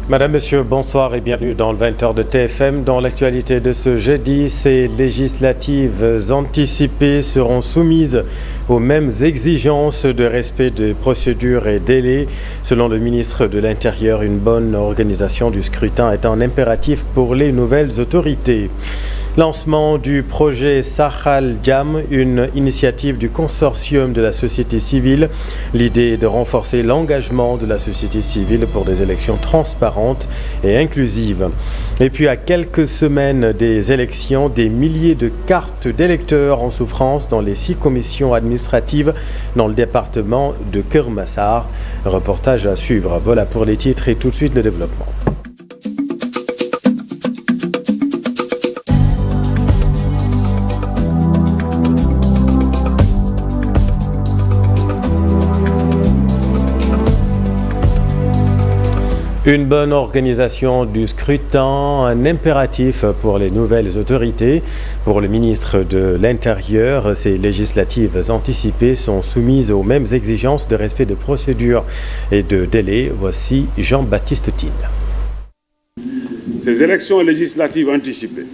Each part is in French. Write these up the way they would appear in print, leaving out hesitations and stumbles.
Madame, Monsieur, bonsoir et bienvenue dans le 20h de TFM. Dans l'actualité de ce jeudi, ces législatives anticipées seront soumises aux mêmes exigences de respect des procédures et délais. Selon le ministre de l'Intérieur, une bonne organisation du scrutin est un impératif pour les nouvelles autorités. Lancement du projet Sahal Jam, une initiative du consortium de la société civile. L'idée est de renforcer l'engagement de la société civile pour des élections transparentes et inclusives. Et puis à quelques semaines des élections, des milliers de cartes d'électeurs en souffrance dans les 6 commissions administratives dans le département de Keur Massar. Reportage à suivre. Voilà pour les titres et tout de suite le développement. Une bonne organisation du scrutin, un impératif pour les nouvelles autorités. Pour le ministre de l'Intérieur, ces législatives anticipées sont soumises aux mêmes exigences de respect de procédures et de délais. Voici Jean-Baptiste Tine. Ces élections législatives anticipées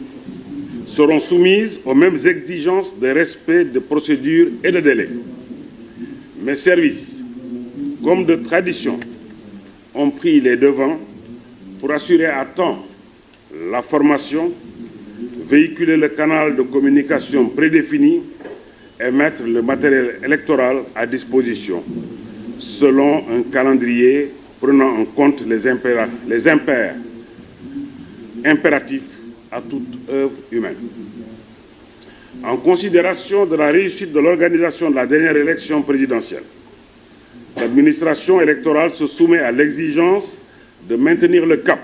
seront soumises aux mêmes exigences de respect de procédures et de délais. Mes services, comme de tradition, ont pris les devants pour assurer à temps la formation, véhiculer le canal de communication prédéfini et mettre le matériel électoral à disposition selon un calendrier prenant en compte les impératifs à toute œuvre humaine. En considération de la réussite de l'organisation de la dernière élection présidentielle, l'administration électorale se soumet à l'exigence de maintenir le cap,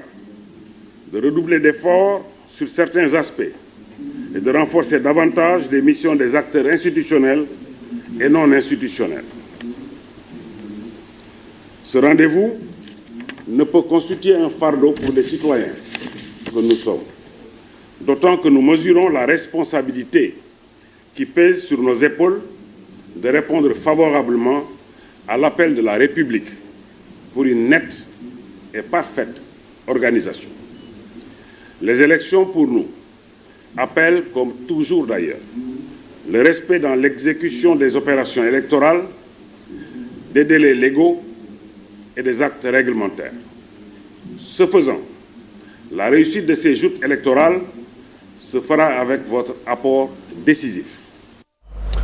de redoubler d'efforts sur certains aspects et de renforcer davantage les missions des acteurs institutionnels et non institutionnels. Ce rendez-vous ne peut constituer un fardeau pour les citoyens que nous sommes, d'autant que nous mesurons la responsabilité qui pèse sur nos épaules de répondre favorablement à l'appel de la République pour une nette et parfaite organisation. Les élections pour nous appellent, comme toujours d'ailleurs, le respect dans l'exécution des opérations électorales, des délais légaux et des actes réglementaires. Ce faisant, la réussite de ces joutes électorales se fera avec votre apport décisif.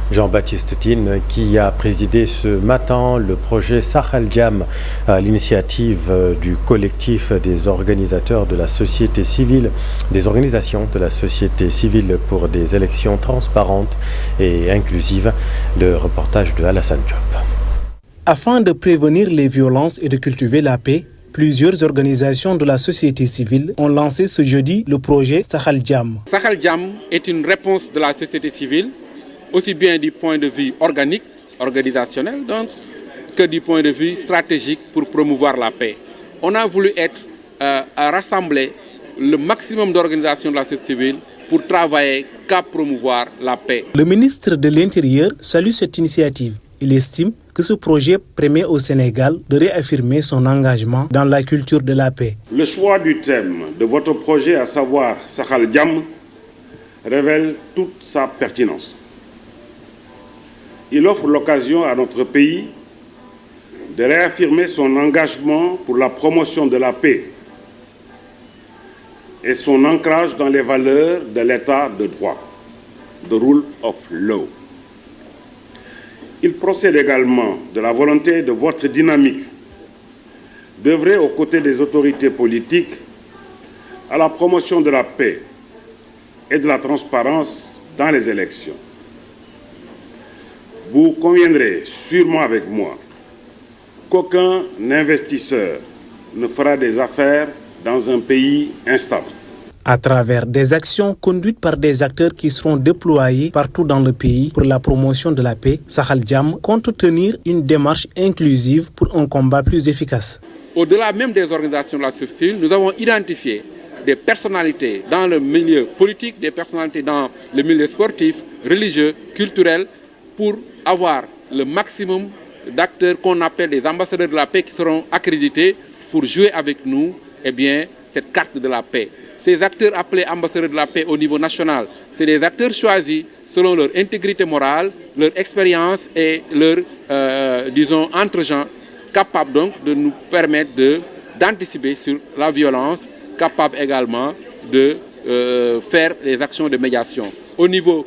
Jean-Baptiste Tine qui a présidé ce matin le projet Sahal Jam à l'initiative du collectif des organisateurs de la société civile, des organisations de la société civile pour des élections transparentes et inclusives. Le reportage de Alassane Diop. Afin de prévenir les violences et de cultiver la paix, plusieurs organisations de la société civile ont lancé ce jeudi le projet Sahal Jam. Sahal Jam est une réponse de la société civile aussi bien du point de vue organique, organisationnel, donc, que du point de vue stratégique pour promouvoir la paix. On a voulu rassembler le maximum d'organisations de la société civile pour travailler qu'à promouvoir la paix. Le ministre de l'Intérieur salue cette initiative. Il estime que ce projet permet au Sénégal de réaffirmer son engagement dans la culture de la paix. Le choix du thème de votre projet, à savoir Sahal Jam, révèle toute sa pertinence. Il offre l'occasion à notre pays de réaffirmer son engagement pour la promotion de la paix et son ancrage dans les valeurs de l'état de droit, the rule of law. Il procède également de la volonté de votre dynamique d'œuvrer aux côtés des autorités politiques à la promotion de la paix et de la transparence dans les élections. Vous conviendrez sûrement avec moi qu'aucun investisseur ne fera des affaires dans un pays instable. À travers des actions conduites par des acteurs qui seront déployés partout dans le pays pour la promotion de la paix, Sahal Jam compte tenir une démarche inclusive pour un combat plus efficace. Au-delà même des organisations de la société civile, nous avons identifié des personnalités dans le milieu politique, des personnalités dans le milieu sportif, religieux, culturel, pour avoir le maximum d'acteurs qu'on appelle des ambassadeurs de la paix qui seront accrédités pour jouer avec nous eh bien, cette carte de la paix. Ces acteurs appelés ambassadeurs de la paix au niveau national, c'est des acteurs choisis selon leur intégrité morale, leur expérience et leur, disons, entre-gens, capables donc de nous permettre d'anticiper sur la violence, capables également de faire des actions de médiation. Au niveau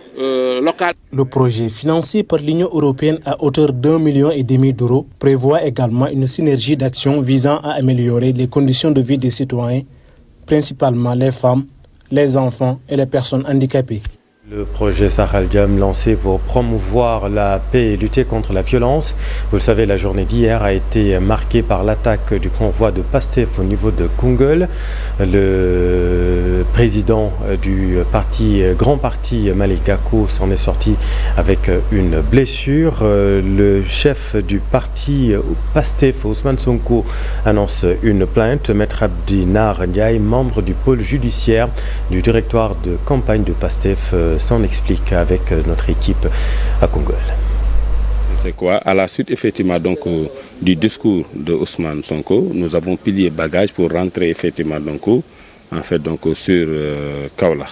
local. Le projet financé par l'Union européenne à hauteur d'1,5 million d'euros prévoit également une synergie d'actions visant à améliorer les conditions de vie des citoyens, principalement les femmes, les enfants et les personnes handicapées. Le projet Sahel Jam lancé pour promouvoir la paix et lutter contre la violence. Vous le savez, la journée d'hier a été marquée par l'attaque du convoi de PASTEF au niveau de Koungheul. Le président du grand parti Malick Gakou s'en est sorti avec une blessure. Le chef du parti PASTEF, Ousmane Sonko, annonce une plainte. Maître Abdi Nar Ndiaye, membre du pôle judiciaire du directoire de campagne de PASTEF, s'en explique avec notre équipe à Koungheul. C'est quoi? À la suite effectivement donc du discours de Ousmane Sonko, nous avons plié bagages pour rentrer effectivement donc en fait donc sur Kaolack.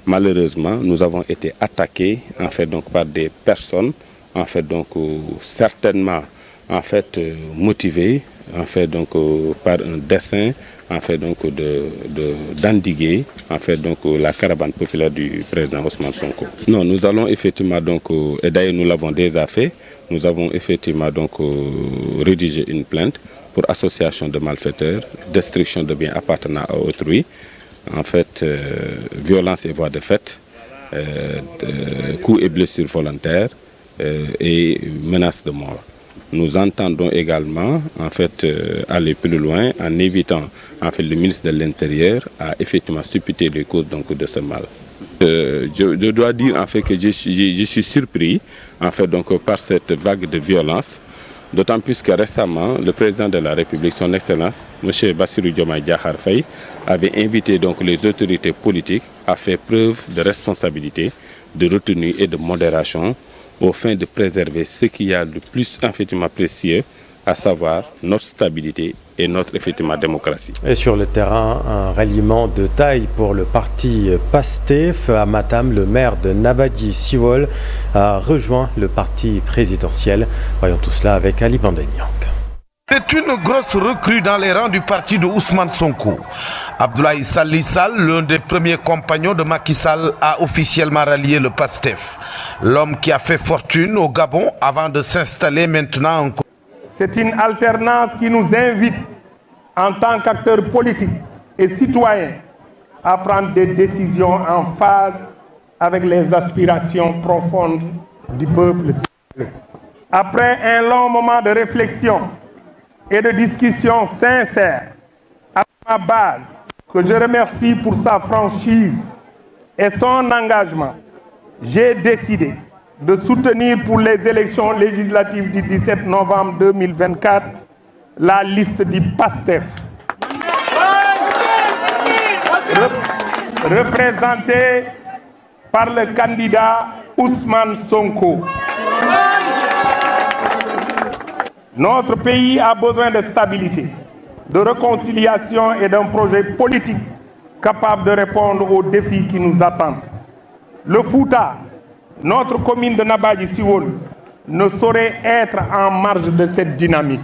Malheureusement, nous avons été attaqués en fait donc par des personnes en fait donc certainement en fait motivées en fait donc par un dessein en fait donc d'endiguer en fait donc la caravane populaire du président Ousmane Sonko. Non, nous allons effectivement donc et d'ailleurs nous l'avons déjà fait, nous avons effectivement donc rédigé une plainte pour association de malfaiteurs, destruction de biens appartenant à autrui, en fait violence et voies de fait, coups et blessures volontaires et menaces de mort. Nous entendons également en fait aller plus loin en évitant en fait le ministre de l'Intérieur à effectivement supputer les causes donc de ce mal. Je dois dire en fait que je suis surpris en fait donc par cette vague de violence, d'autant plus que récemment le président de la République, son Excellence, M. Bassirou Diomaye Diakhar Faye, avait invité donc les autorités politiques à faire preuve de responsabilité, de retenue et de modération, au fin de préserver ce qu'il y a de plus effectivement précieux, à savoir notre stabilité et notre effectivement démocratie. Et sur le terrain, un ralliement de taille pour le parti PASTEF. À Matam, le maire de Nabadji Civol a rejoint le parti présidentiel. Voyons tout cela avec Ali Bandeniang. C'est une grosse recrue dans les rangs du parti de Ousmane Sonko. Abdoulaye Salli Sall, l'un des premiers compagnons de Macky Sall, a officiellement rallié le PASTEF. L'homme qui a fait fortune au Gabon avant de s'installer maintenant en Côte. C'est une alternance qui nous invite, en tant qu'acteurs politiques et citoyens, à prendre des décisions en phase avec les aspirations profondes du peuple. Après un long moment de réflexion et de discussion sincère, à ma base, que je remercie pour sa franchise et son engagement, j'ai décidé de soutenir pour les élections législatives du 17 novembre 2024 la liste du PASTEF, représentée par le candidat Ousmane Sonko. Notre pays a besoin de stabilité, de réconciliation et d'un projet politique capable de répondre aux défis qui nous attendent. Le Fouta, notre commune de Nabadji Civol, ne saurait être en marge de cette dynamique.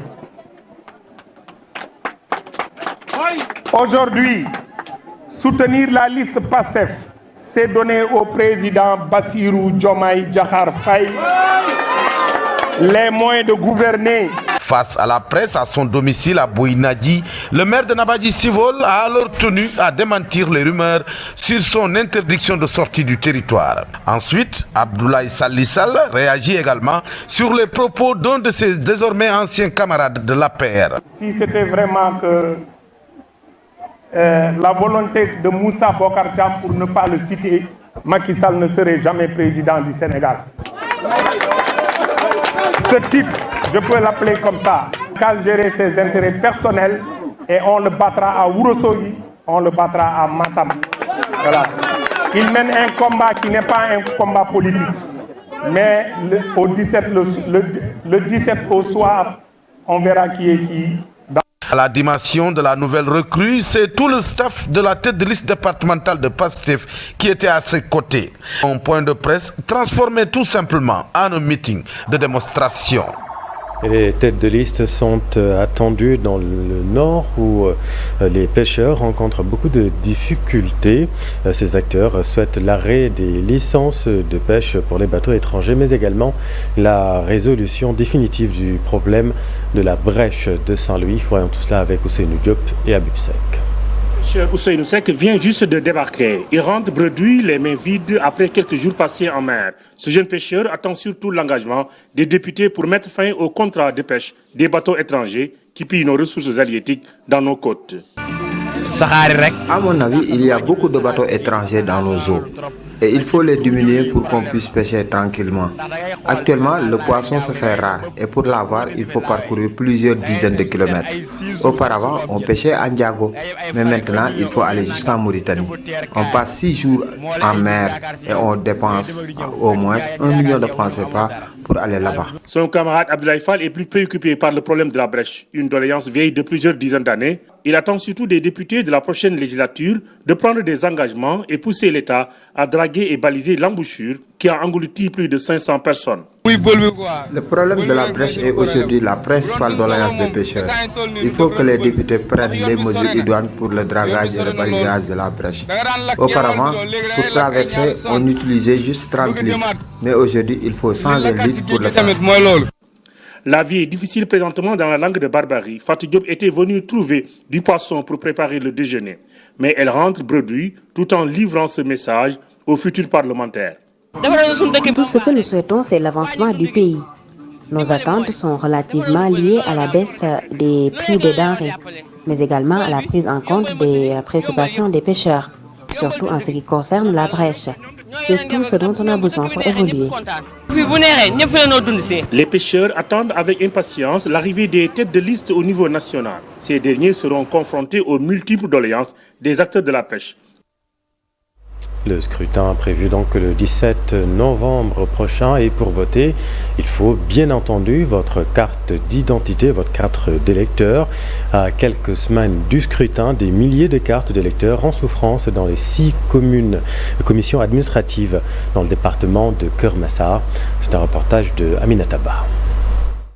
Aujourd'hui, soutenir la liste PASTEF, c'est donner au président Bassirou Diomaye Diakhar Faye les moyens de gouverner. Face à la presse à son domicile à Boinadi, le maire de Nabadji Civol a alors tenu à démentir les rumeurs sur son interdiction de sortie du territoire. Ensuite, Abdoulaye Salli Sall réagit également sur les propos d'un de ses désormais anciens camarades de l'APR. Si c'était vraiment que la volonté de Moussa Bokar Thiam, pour ne pas le citer, Macky Sall ne serait jamais président du Sénégal. Ce type, je peux l'appeler comme ça, qu'à gérer ses intérêts personnels, et on le battra à Ourossogui, on le battra à Matam. Voilà. Il mène un combat qui n'est pas un combat politique. Mais le 17 au soir, on verra qui est qui. À la dimension de la nouvelle recrue, c'est tout le staff de la tête de liste départementale de PASTEF qui était à ses côtés. Un point de presse transformé tout simplement en un meeting de démonstration. Les têtes de liste sont attendues dans le nord où les pêcheurs rencontrent beaucoup de difficultés. Ces acteurs souhaitent l'arrêt des licences de pêche pour les bateaux étrangers, mais également la résolution définitive du problème de la brèche de Saint-Louis. Voyons tout cela avec Ousseynou Diop et Abib Sek. Ousseynou Sek vient juste de débarquer. Il rentre bredouille, les mains vides, après quelques jours passés en mer. Ce jeune pêcheur attend surtout l'engagement des députés pour mettre fin au contrat de pêche des bateaux étrangers qui pillent nos ressources halieutiques dans nos côtes. À mon avis, il y a beaucoup de bateaux étrangers dans nos eaux. Et il faut les diminuer pour qu'on puisse pêcher tranquillement. Actuellement, le poisson se fait rare et pour l'avoir, il faut parcourir plusieurs dizaines de kilomètres. Auparavant, on pêchait à Ndiago, mais maintenant, il faut aller jusqu'en Mauritanie. On passe 6 jours en mer et on dépense au moins 1 million de francs CFA pour aller là-bas. Son camarade Abdoulaye Fall est plus préoccupé par le problème de la brèche, une doléance vieille de plusieurs dizaines d'années. Il attend surtout des députés de la prochaine législature de prendre des engagements et pousser l'État à draguer et baliser l'embouchure qui a englouti plus de 500 personnes. Le problème de la brèche est aujourd'hui la principale doléance des pêcheurs. Il faut que les députés prennent les mesures idoines pour le dragage et le balisage de la brèche. Auparavant, pour traverser, on utilisait juste 30 litres. Mais aujourd'hui, il faut 120 litres pour le faire. La vie est difficile présentement dans la langue de Barbarie. Fatou Diop était venue trouver du poisson pour préparer le déjeuner. Mais elle rentre bredouille tout en livrant ce message aux futurs parlementaires. Tout ce que nous souhaitons, c'est l'avancement du pays. Nos attentes sont relativement liées à la baisse des prix des denrées, mais également à la prise en compte des préoccupations des pêcheurs, surtout en ce qui concerne la brèche. C'est tout ce dont on a besoin pour évoluer. Les pêcheurs attendent avec impatience l'arrivée des têtes de liste au niveau national. Ces derniers seront confrontés aux multiples doléances des acteurs de la pêche. Le scrutin prévu donc le 17 novembre prochain et pour voter, il faut bien entendu votre carte d'identité, votre carte d'électeur. À quelques semaines du scrutin, des milliers de cartes d'électeurs en souffrance dans les 6 commissions administratives dans le département de Keur-Massar. C'est un reportage de Aminata Ba.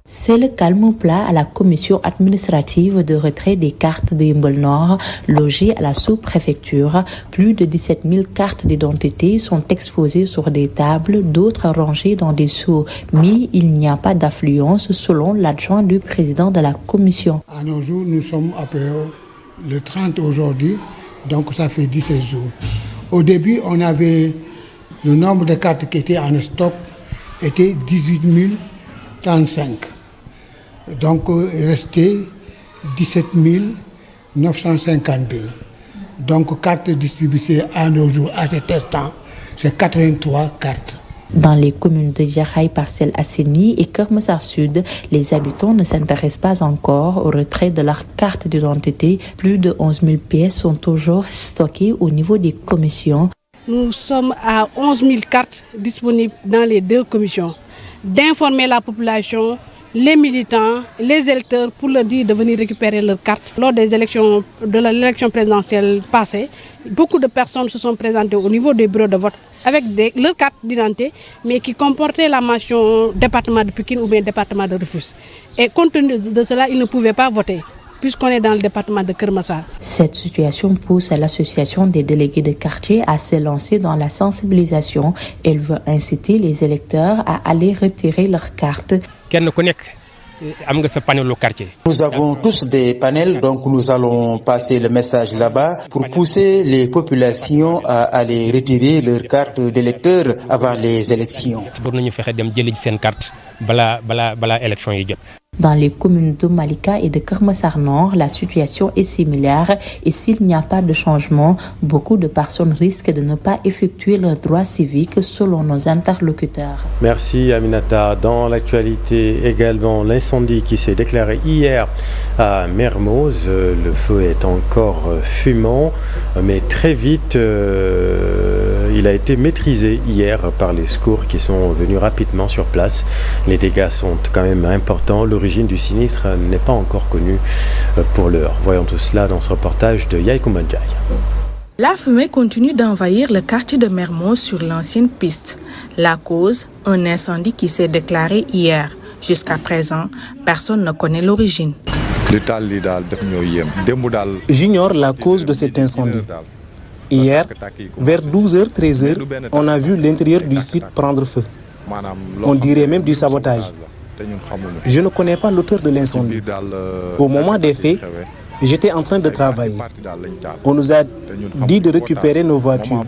C'est le calme plat à la commission administrative de retrait des cartes de Yeumbeul Nord, logée à la sous-préfecture. Plus de 17 000 cartes d'identité sont exposées sur des tables, d'autres rangées dans des seaux. Mais il n'y a pas d'affluence selon l'adjoint du président de la commission. À nos jours, nous sommes à peu le 30 aujourd'hui, donc ça fait 17 jours. Au début, on avait le nombre de cartes qui étaient en stock était 18 035. Donc, il restait 17 952. Donc, cartes distribuées à nos jours, à cet instant, c'est 83 cartes. Dans les communes de Jaxaay, Parcelles Assainies et Keur-Massar Sud, les habitants ne s'intéressent pas encore au retrait de leur carte d'identité. Plus de 11 000 pièces sont toujours stockées au niveau des commissions. Nous sommes à 11 000 cartes disponibles dans les 2 commissions. D'informer la population, les militants, les électeurs pour leur dire de venir récupérer leurs cartes. Lors des élections, de l'élection présidentielle passée, beaucoup de personnes se sont présentées au niveau des bureaux de vote avec leurs cartes d'identité, mais qui comportaient la mention département de Pikine ou bien département de Rufisque. Et compte tenu de cela, ils ne pouvaient pas voter, puisqu'on est dans le département de Keur-Massar. Cette situation pousse l'association des délégués de quartier à se lancer dans la sensibilisation. Elle veut inciter les électeurs à aller retirer leurs cartes. Nous avons tous des panels, donc nous allons passer le message là-bas pour pousser les populations à aller retirer leurs cartes d'électeurs avant les élections. Dans les communes de Malika et de Keur-Massar Nord, la situation est similaire et s'il n'y a pas de changement, beaucoup de personnes risquent de ne pas effectuer leurs droits civiques selon nos interlocuteurs. Merci Aminata. Dans l'actualité également, l'incendie qui s'est déclaré hier à Mermoz. Le feu est encore fumant, mais très vite il a été maîtrisé hier par les secours qui sont venus rapidement sur place. Les dégâts sont quand même importants. L'origine du sinistre n'est pas encore connue pour l'heure. Voyons tout cela dans ce reportage de Yaï Koumandiaï. La fumée continue d'envahir le quartier de Mermoz sur l'ancienne piste. La cause, un incendie qui s'est déclaré hier. Jusqu'à présent, personne ne connaît l'origine. J'ignore la cause de cet incendie. Hier, vers 12h, 13h, on a vu l'intérieur du site prendre feu. On dirait même du sabotage. Je ne connais pas l'auteur de l'incendie. Au moment des faits, j'étais en train de travailler. On nous a dit de récupérer nos voitures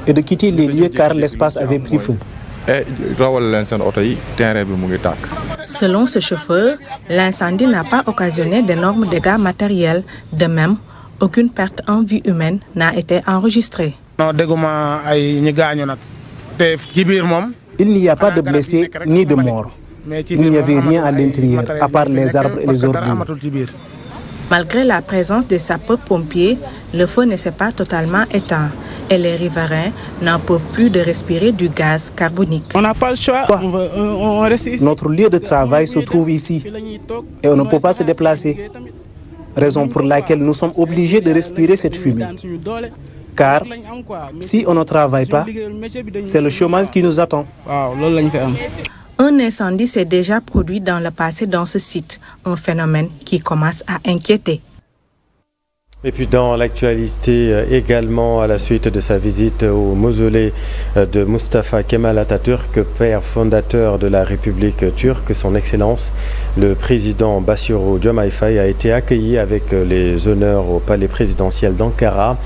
et de quitter les lieux car l'espace avait pris feu. Selon ce chauffeur, l'incendie n'a pas occasionné d'énormes dégâts matériels. De même, aucune perte en vie humaine n'a été enregistrée. Il n'y a pas de blessés ni de morts. Il n'y avait rien à l'intérieur, à part les arbres et les ordures. Malgré la présence des sapeurs-pompiers, le feu ne s'est pas totalement éteint et les riverains n'en peuvent plus de respirer du gaz carbonique. On n'a pas le choix, on reste ici. Notre lieu de travail se trouve ici et on ne peut pas se déplacer. Raison pour laquelle nous sommes obligés de respirer cette fumée. Car si on ne travaille pas, c'est le chômage qui nous attend. Un incendie s'est déjà produit dans le passé dans ce site, un phénomène qui commence à inquiéter. Et puis dans l'actualité également, à la suite de sa visite au mausolée de Mustafa Kemal Atatürk, père fondateur de la République turque, son Excellence, le président Bassirou Diomaye Faye a été accueilli avec les honneurs au palais présidentiel d'Ankara,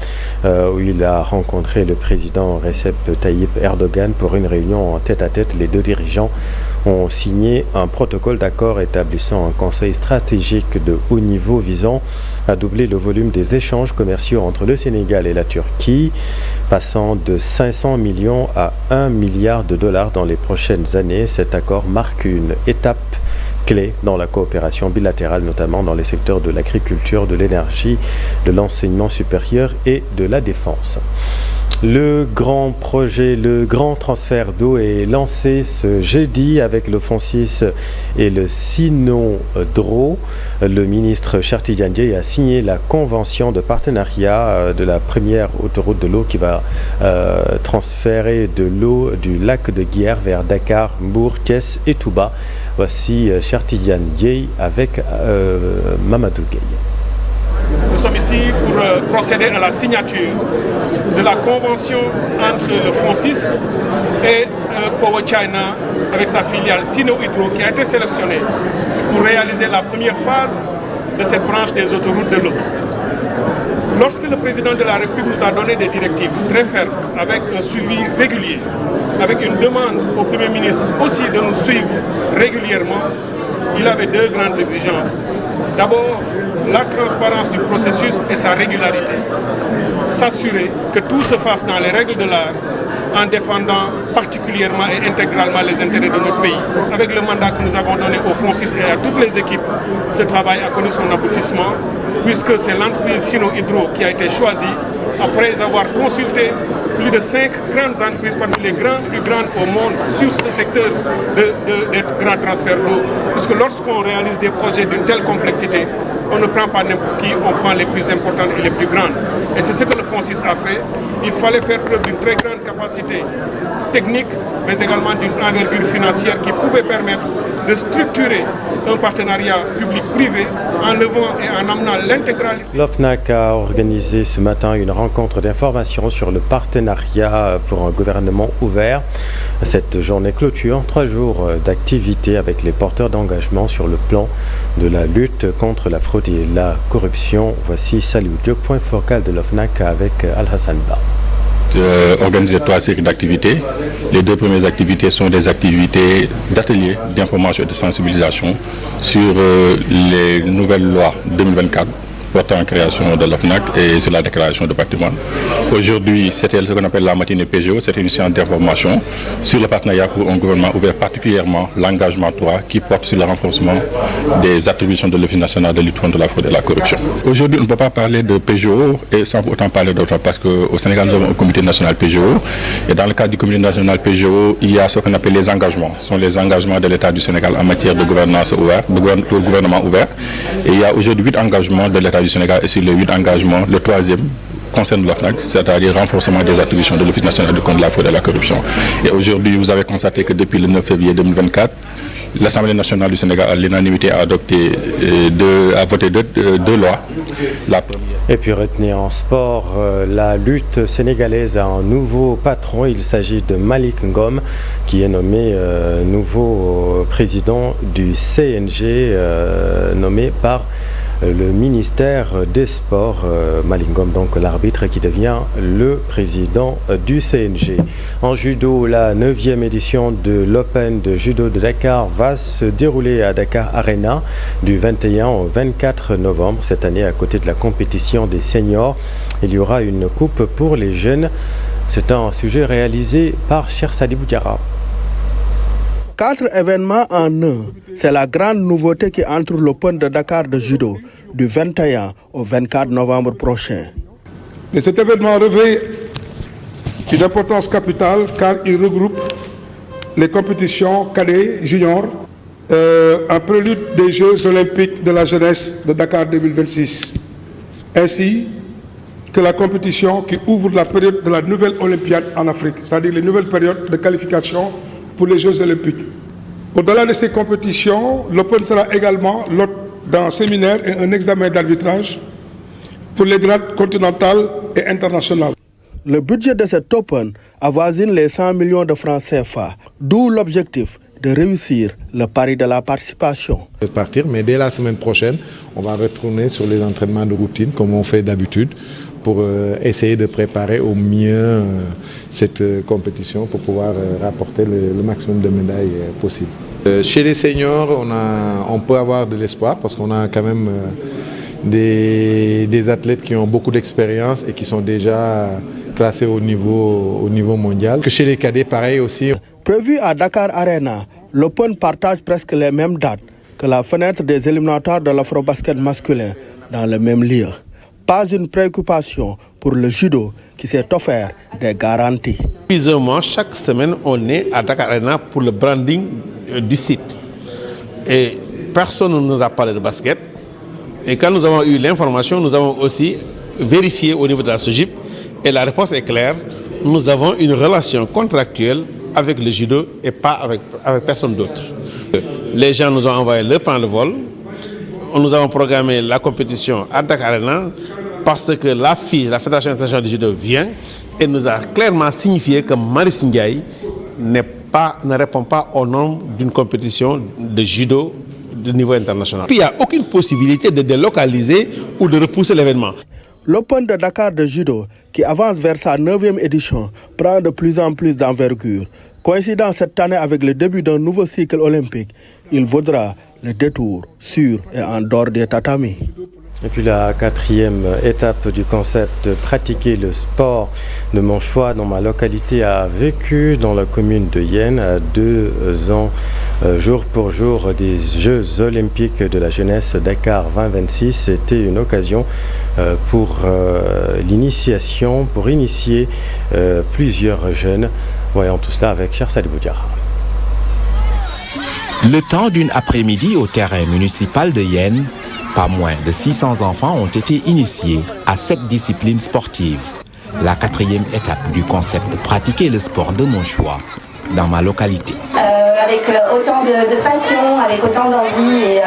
où il a rencontré le président Recep Tayyip Erdogan pour une réunion en tête-à-tête. Les deux dirigeants ont signé un protocole d'accord établissant un conseil stratégique de haut niveau visant à doubler le volume des échanges commerciaux entre le Sénégal et la Turquie, passant de 500 millions à 1 milliard de dollars dans les prochaines années. Cet accord marque une étape clé dans la coopération bilatérale, notamment dans les secteurs de l'agriculture, de l'énergie, de l'enseignement supérieur et de la défense. Le grand projet, le grand transfert d'eau est lancé ce jeudi avec le FONSIS et le Sinodro. Le ministre Cheikh Tidiane Dièye a signé la convention de partenariat de la première autoroute de l'eau qui va transférer de l'eau du lac de Guiers vers Dakar, Mbour, Thiès et Touba. Voici Cheikh Tidiane Dièye avec Mamadou Gueye. Nous sommes ici pour procéder à la signature de la convention entre le FONSIS et Power China avec sa filiale Sino-Hydro qui a été sélectionnée pour réaliser la première phase de cette branche des autoroutes de l'eau. Lorsque le président de la République nous a donné des directives très fermes avec un suivi régulier, avec une demande au Premier ministre aussi de nous suivre régulièrement, il avait deux grandes exigences. D'abord, la transparence du processus et sa régularité. S'assurer que tout se fasse dans les règles de l'art en défendant particulièrement et intégralement les intérêts de notre pays. Avec le mandat que nous avons donné au FONSIS et à toutes les équipes, ce travail a connu son aboutissement puisque c'est l'entreprise Sino-Hydro qui a été choisie après avoir consulté plus de 5 grandes entreprises parmi les plus grandes au monde sur ce secteur des grands transferts d'eau. Puisque lorsqu'on réalise des projets d'une telle complexité, on ne prend pas n'importe qui, on prend les plus importantes et les plus grandes. Et c'est ce que le FONSIS a fait. Il fallait faire preuve d'une très grande capacité technique, mais également d'une envergure financière qui pouvait permettre de structurer un partenariat public-privé en levant et en amenant l'intégralité. L'OFNAC a organisé ce matin une rencontre d'information sur le partenariat pour un gouvernement ouvert. Cette journée clôture 3 jours d'activité avec les porteurs d'engagement sur le plan de la lutte contre la fraude et la corruption. Voici Saliou Diop, point focal de l'OFNAC avec Al-Hassan Ba. Organiser 3 cycles d'activités. Les 2 premières activités sont des activités d'atelier, d'information et de sensibilisation sur les nouvelles lois 2024 portant création de l'OFNAC et sur la déclaration de patrimoine. Aujourd'hui, c'était ce qu'on appelle la matinée PGO, c'est une séance d'information sur le partenariat pour un gouvernement ouvert, particulièrement l'engagement 3 qui porte sur le renforcement des attributions de l'Office national de lutte contre la fraude et la corruption. Aujourd'hui, on ne peut pas parler de PGO et sans pour autant parler d'autres parce qu'au Sénégal, nous avons un comité national PGO et dans le cadre du comité national PGO, il y a ce qu'on appelle les engagements. Ce sont les engagements de l'État du Sénégal en matière de gouvernance ouverte, de gouvernement ouvert. Et il y a aujourd'hui 8 engagements de l'État du Sénégal et sur les 8 engagements, le 3e concerne l'OFNAC, c'est-à-dire renforcement des attributions de l'Office national de lutte contre la fraude et la corruption. Et aujourd'hui, vous avez constaté que depuis le 9 février 2024, l'Assemblée nationale du Sénégal, à l'unanimité, a voté deux lois. Et puis retenez en sport, la lutte sénégalaise a un nouveau patron. Il s'agit de Malick Ngom, qui est nommé nouveau président du CNG, nommé par le ministère des Sports. Malick Ngom, donc l'arbitre qui devient le président du CNG. En judo, la 9e édition de l'Open de judo de Dakar va se dérouler à Dakar Arena du 21 au 24 novembre. Cette année, à côté de la compétition des seniors, il y aura une coupe pour les jeunes. C'est un sujet réalisé par Cheikh Sadibou Diarra. 4 événements en un, c'est la grande nouveauté qui entre l'Open de Dakar de judo du 21 au 24 novembre prochain. Et cet événement revêt une importance capitale car il regroupe les compétitions cadets, juniors, en prélude des Jeux olympiques de la jeunesse de Dakar 2026, ainsi que la compétition qui ouvre la période de la nouvelle Olympiade en Afrique, c'est-à-dire les nouvelles périodes de qualification pour les Jeux olympiques. Au-delà de ces compétitions, l'Open sera également l'hôte d'un séminaire et un examen d'arbitrage pour les grades continentales et internationales. Le budget de cet Open avoisine les 100 millions de francs CFA, d'où l'objectif de réussir le pari de la participation. Mais dès la semaine prochaine, on va retourner sur les entraînements de routine comme on fait d'habitude pour essayer de préparer au mieux cette compétition pour pouvoir rapporter le maximum de médailles possible. Chez les seniors, on peut avoir de l'espoir parce qu'on a quand même des athlètes qui ont beaucoup d'expérience et qui sont déjà classés au niveau mondial. Que chez les cadets, pareil aussi. Prévu à Dakar Arena, l'Open partage presque les mêmes dates que la fenêtre des éliminatoires de l'Afrobasket masculin dans le même lieu. Pas une préoccupation pour le judo qui s'est offert des garanties. Depuis un mois, chaque semaine, on est à Dakar Arena pour le branding du site. Et personne ne nous a parlé de basket. Et quand nous avons eu l'information, nous avons aussi vérifié au niveau de la SOGIP. Et la réponse est claire. Nous avons une relation contractuelle avec le judo et pas avec personne d'autre. Les gens nous ont envoyé le plan de vol. Nous avons programmé la compétition à Dakar Arena parce que la Fédération internationale du judo vient et nous a clairement signifié que Marius Ndiaye ne répond pas au nom d'une compétition de judo de niveau international. Puis il n'y a aucune possibilité de délocaliser ou de repousser l'événement. L'Open de Dakar de judo, qui avance vers sa 9e édition, prend de plus en plus d'envergure. Coïncidant cette année avec le début d'un nouveau cycle olympique, il vaudra le détour sur et en dehors des tatamis. Et puis la 4e étape du concept pratiquer le sport de mon choix dans ma localité a vécu dans la commune de Yenne à 2 ans jour pour jour des Jeux olympiques de la jeunesse Dakar 2026. C'était une occasion pour l'initiation, pour initier plusieurs jeunes. Voyons tout cela avec Cheikh Sadibou Diarra. Le temps d'une après-midi au terrain municipal de Yenne, pas moins de 600 enfants ont été initiés à cette discipline sportive. La 4e étape du concept pratiquer le sport de mon choix dans ma localité. Avec autant de passion, avec autant d'envie et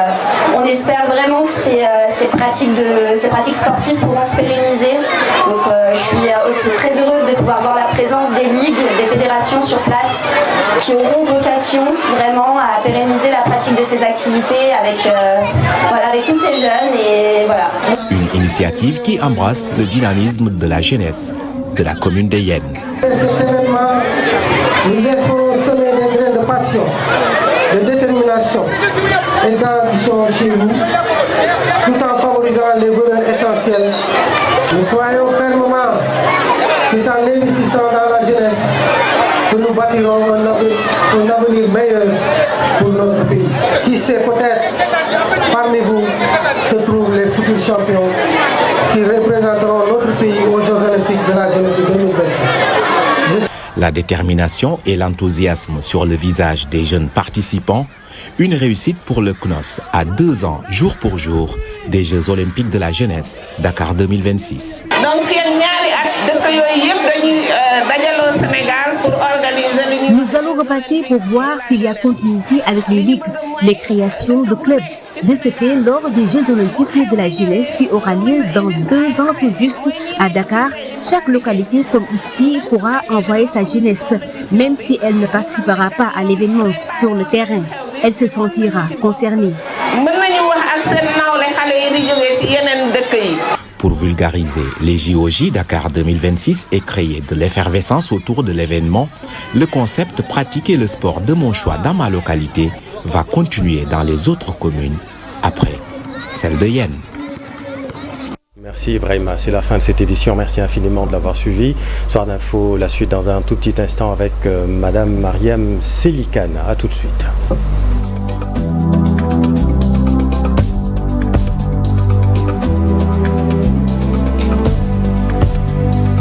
on espère vraiment que ces pratiques sportives pourront se pérenniser. Donc je suis aussi très heureuse de pouvoir voir la présence des ligues, des fédérations sur place qui auront vocation vraiment à pérenniser la pratique de ces activités avec tous ces jeunes et voilà. Une initiative qui embrasse le dynamisme de la jeunesse de la commune de Yenne. Cet événement, nous espérons semer des grains de passion, de détermination et d'ambition chez vous, tout en favorisant les valeurs essentielles essentiel. Nous croyons fermement c'est en investissant dans la jeunesse que nous bâtirons un avenir meilleur pour notre pays. Qui sait, peut-être parmi vous se trouvent les futurs champions qui représenteront notre pays aux Jeux Olympiques de la jeunesse de 2026. La détermination et l'enthousiasme sur le visage des jeunes participants, une réussite pour le CNOS à 2 ans, jour pour jour, des Jeux Olympiques de la jeunesse, Dakar 2026. Nous allons repasser pour voir s'il y a continuité avec les ligues, les créations de clubs. De ce fait, lors des Jeux Olympiques de la jeunesse qui aura lieu dans 2 ans tout juste à Dakar, chaque localité comme ici pourra envoyer sa jeunesse, même si elle ne participera pas à l'événement sur le terrain. Elle se sentira concernée. Pour vulgariser les JOJ Dakar 2026 et créer de l'effervescence autour de l'événement, le concept « Pratiquer le sport de mon choix dans ma localité » va continuer dans les autres communes, après celle de Yen. Merci Ibrahima, c'est la fin de cette édition. Merci infiniment de l'avoir suivi. Soir d'info, la suite dans un tout petit instant avec Madame Mariam Selikane. A tout de suite.